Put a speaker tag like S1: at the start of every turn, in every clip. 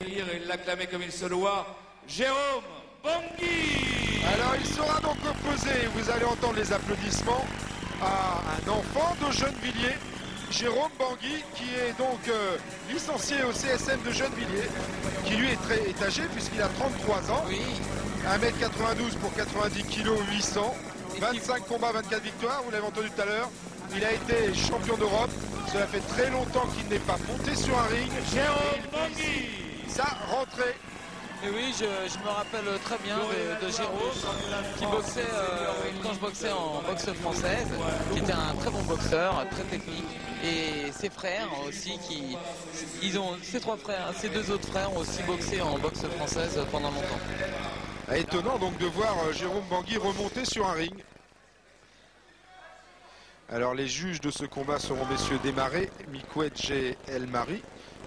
S1: Et l'acclamer comme il se doit, Jérôme Bangui.
S2: Alors il sera donc opposé, vous allez entendre les applaudissements, à un enfant de Gennevilliers, Jérôme Bangui, qui est donc licencié au CSM de Gennevilliers, qui lui est âgé puisqu'il a 33 ans,
S3: Oui.
S2: 1m92 pour 90 kg, 800, 25 combats, 24 victoires, vous l'avez entendu tout à l'heure. Il a été champion d'Europe, cela fait très longtemps qu'il n'est pas monté sur un ring.
S1: Jérôme Bangui.
S2: Sa rentrée.
S3: Et oui, je me rappelle très bien de Jérôme qui boxait quand je boxais en boxe française, qui était un très bon boxeur, très technique. Et ses frères aussi, ses deux autres frères ont aussi boxé en boxe française pendant longtemps.
S2: Étonnant donc de voir Jérôme Bangui remonter sur un ring. Alors les juges de ce combat seront messieurs Desmarais, Mikwedge et El Mari.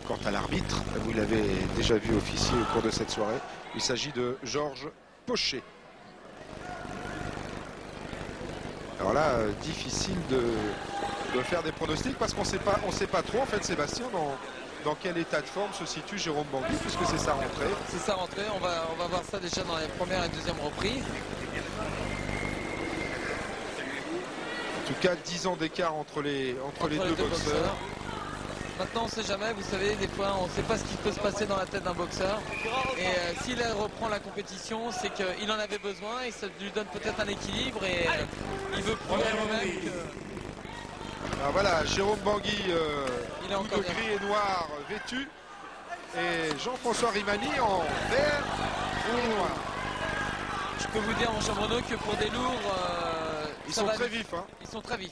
S2: Quant à l'arbitre, vous l'avez déjà vu officier au cours de cette soirée, il s'agit de Georges Pochet. Alors là, difficile de faire des pronostics parce qu'on sait pas trop en fait, Sébastien, dans quel état de forme se situe Jérôme Bangui, puisque c'est sa rentrée.
S3: C'est sa rentrée, on va voir ça déjà dans les premières et deuxièmes reprises.
S2: En tout cas, 10 ans d'écart entre les deux boxeurs.
S3: Maintenant, on ne sait jamais, vous savez, des fois, on ne sait pas ce qui peut se passer dans la tête d'un boxeur. Et s'il reprend la compétition, c'est qu'il en avait besoin et ça lui donne peut-être un équilibre et il veut prouver à lui-même que...
S2: Alors voilà, Jérôme Bangui,
S3: il est encore
S2: de gris et noir vêtu, et Jean-François Rimani en vert et noir.
S3: Je peux vous dire, mon cher Bruno, que pour des lourds...
S2: ils sont très vifs. Hein.
S3: Ils sont très vifs.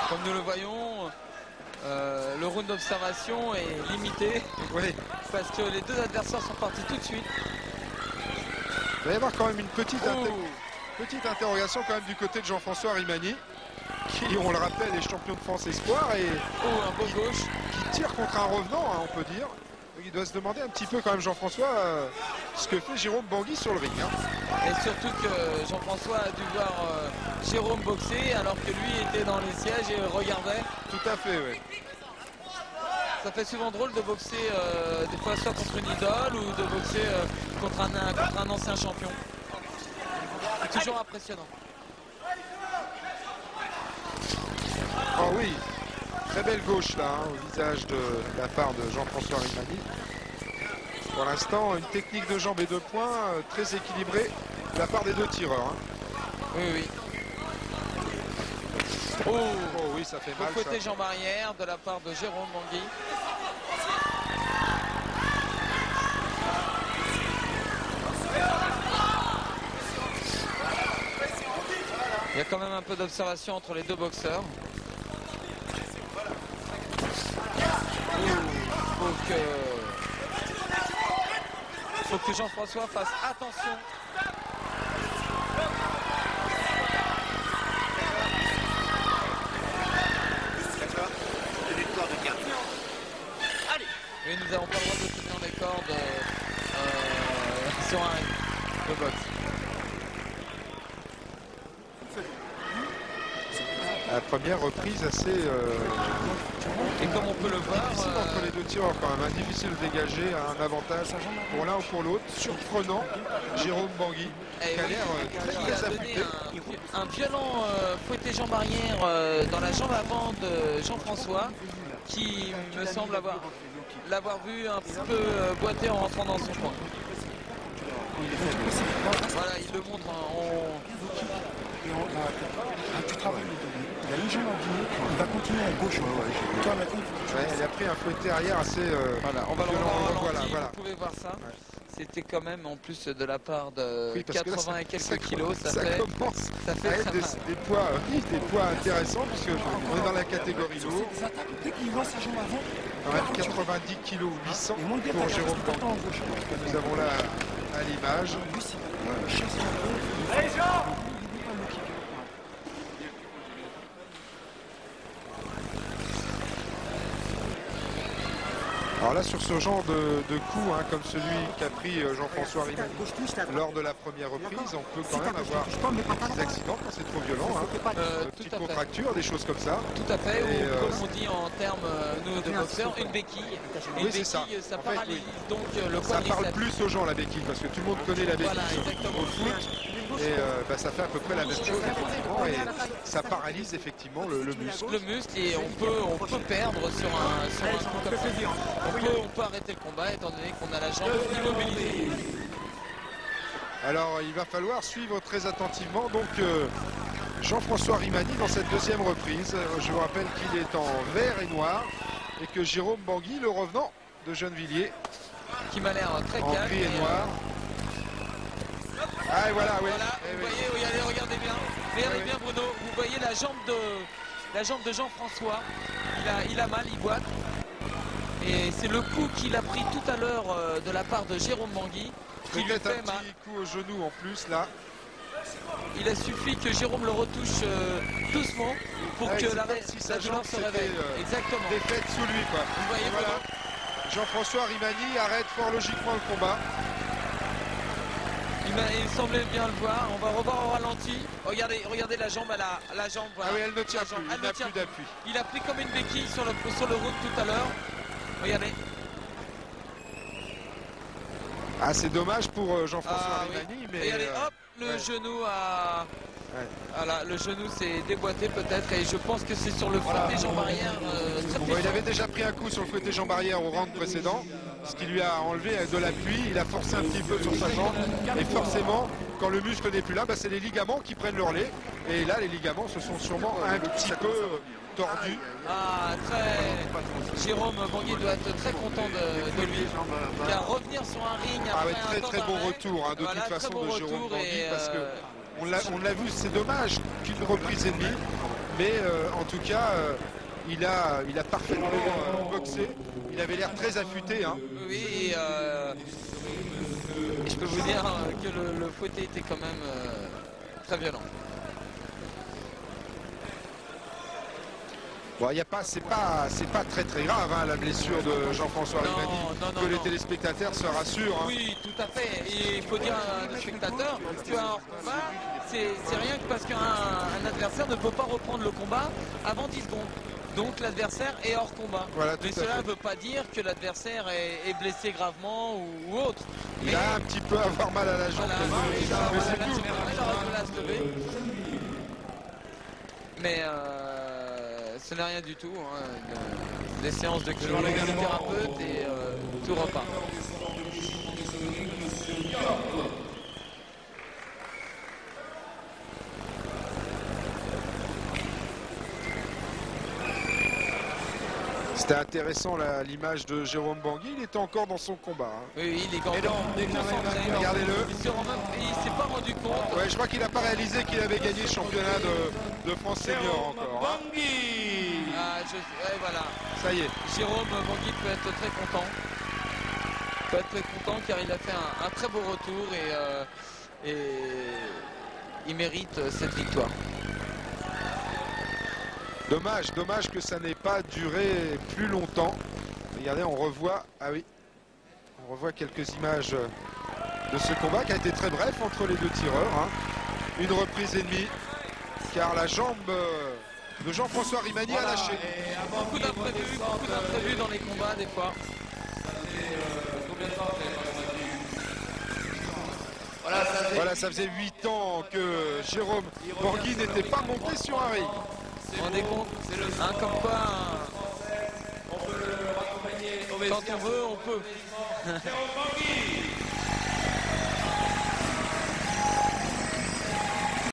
S3: Comme nous le voyons, le round d'observation est limité.
S2: Oui.
S3: Parce que les deux adversaires sont partis tout de suite.
S2: Il va y avoir quand même une petite interrogation quand même du côté de Jean-François Rimani, qui, on le rappelle, est champion de France Espoir et
S3: un beau gauche
S2: qui tire contre un revenant, hein, on peut dire. Donc, il doit se demander un petit peu quand même, Jean-François, ce que fait Jérôme Bangui sur le ring. Hein.
S3: Et surtout que Jean-François a dû voir Jérôme boxer alors que lui était dans les sièges et regardait.
S2: Tout à fait, oui.
S3: Ça fait souvent drôle de boxer des fois soit contre une idole ou de boxer contre un ancien champion. C'est toujours impressionnant.
S2: Oh oui, très belle gauche là, hein, au visage de la part de Jean-François Rimani. Pour l'instant, une technique de jambes et de poings très équilibrée de la part des deux tireurs. Hein.
S3: Oui, oui.
S2: Oh oui, ça fait mal.
S3: Côté jambe arrière de la part de Jérôme Bangui. Il y a quand même un peu d'observation entre les deux boxeurs. Faut que Jean-François fasse attention. Et nous n'avons pas le droit de tenir les cordes sur un ring de boxe.
S2: La première reprise assez...
S3: Et comme on peut le voir...
S2: difficile entre les deux tireurs quand même, hein, difficile de dégager un avantage pour l'un ou pour l'autre. Surprenant, Jérôme Bangui, qui a l'air très affûté.
S3: Un violent fouetté jambe arrière dans la jambe avant de Jean-François, qui me semble l'avoir vu un petit peu boiter en rentrant dans son coin. Voilà, il le montre.
S4: Il a une jambe en dîner, il va continuer à gauche.
S2: Il a pris un fouetté arrière assez...
S3: voilà, on va le revoir.
S2: Voilà.
S3: Vous pouvez voir ça. Ouais. C'était quand même en plus de la part de 80 et quelques kilos.
S2: Ça commence à être des poids intéressants puisque on est dans la catégorie lourd.
S4: Dès qu'il voit sa jambe avant,
S2: 90 kg 800 pour Jérôme Bangui. Que nous avons là à l'image. Alors là, sur ce genre de coup, hein, comme celui qu'a pris Jean-François Rimani lors de la première reprise, on peut quand même avoir des accidents quand c'est trop violent. Hein. Petites contractures, des choses comme ça.
S3: Tout à fait, ou comme on dit en termes nous de boxeurs, une béquille. Et une béquille, ça paralyse donc le quadriceps.
S2: Ça parle plus aux gens la béquille, parce que tout le monde connaît la béquille
S3: voilà,
S2: au foot. Et ça fait à peu près la même chose effectivement, et ça paralyse effectivement le muscle.
S3: Le muscle, et on peut perdre sur un coup comme ça. On peut arrêter le combat étant donné qu'on a la jambe immobilisée.
S2: Alors il va falloir suivre très attentivement donc Jean-François Rimani dans cette deuxième reprise. Je vous rappelle qu'il est en vert et noir et que Jérôme Bangui, le revenant de Gennevilliers,
S3: qui m'a l'air très calme.
S2: En gris et noir. Ah et voilà, oui.
S3: Voilà, vous voyez, regardez bien. Regardez bien Bruno, vous voyez la jambe de Jean-François. Il a mal, il boite. Et c'est le coup qu'il a pris tout à l'heure de la part de Jérôme Bangui qui lui fait
S2: un petit coup au genou en plus là.
S3: Il a suffi que Jérôme le retouche doucement pour que la douleur se réveille. Exactement.
S2: Défaite sous lui quoi.
S3: Vous voyez,
S2: voilà. Jean-François Rimani arrête fort logiquement le combat.
S3: Il semblait bien le voir. On va revoir au ralenti. Regardez la jambe, la jambe. Voilà.
S2: Ah oui, elle ne tient plus. Il n'a plus d'appui.
S3: Il a pris comme une béquille sur le route tout à l'heure. Regardez.
S2: Ah, c'est dommage pour Jean-François Rimani, mais
S3: regardez, hop, le genou a. Voilà, le genou s'est déboîté peut-être, et je pense que c'est sur le fouetté jambe arrière.
S2: Il avait déjà pris un coup sur le fouetté jambe arrière au round précédent, ce qui lui a enlevé de l'appui. Il a forcé un petit peu sur sa jambe, et forcément, quand le muscle n'est plus là, c'est les ligaments qui prennent le relais. Et là, les ligaments se sont sûrement un petit peu tordus.
S3: Jérôme Bangui doit être très content de lui. Car revenir sur un ring après
S2: très bon retour de toute façon de Jérôme Bangui, parce que on l'a vu, c'est dommage qu'une reprise et demie, mais en tout cas, il a parfaitement boxé. Il avait l'air très affûté. Hein.
S3: Oui, et je peux vous dire que le fouetté était quand même très violent.
S2: Bon, c'est pas très grave hein, la blessure de Jean-François Rimani, que les téléspectateurs se rassurent. Hein.
S3: Oui, tout à fait. Et il faut dire à un spectateur qu'un hors-combat, c'est rien que parce qu'un adversaire ne peut pas reprendre le combat avant 10 secondes. Donc l'adversaire est hors combat.
S2: Voilà,
S3: mais cela ne veut pas dire que l'adversaire est blessé gravement ou autre.
S2: Il a un petit peu à avoir mal à la jambe.
S3: Mais c'est tout. Mais ce n'est rien du tout. Hein. Des séances de kinésithérapeute et tout repart.
S2: C'était intéressant l'image de Jérôme Bangui, il était encore dans son combat. Hein.
S3: Oui, il est encore concentré.
S2: Regardez-le.
S3: Il ne s'est pas rendu compte.
S2: Ouais, je crois qu'il n'a pas réalisé qu'il avait gagné le championnat de France senior encore. Hein.
S3: Voilà.
S2: Ça y est.
S3: Jérôme Bangui peut être très content. Car il a fait un très beau retour et il mérite cette victoire.
S2: Dommage que ça n'ait pas duré plus longtemps. Regardez, on revoit quelques images de ce combat qui a été très bref entre les deux tireurs. Hein. Une reprise et demie, car la jambe de Jean-François Rimani a lâché.
S3: Beaucoup d'imprévus dans les combats des fois.
S2: Voilà, ça faisait 8 ans que Jérôme Bangui n'était pas monté sur un ring.
S3: Vous vous rendez compte, comme quoi, on peut le raccompagner quand on veut, on peut.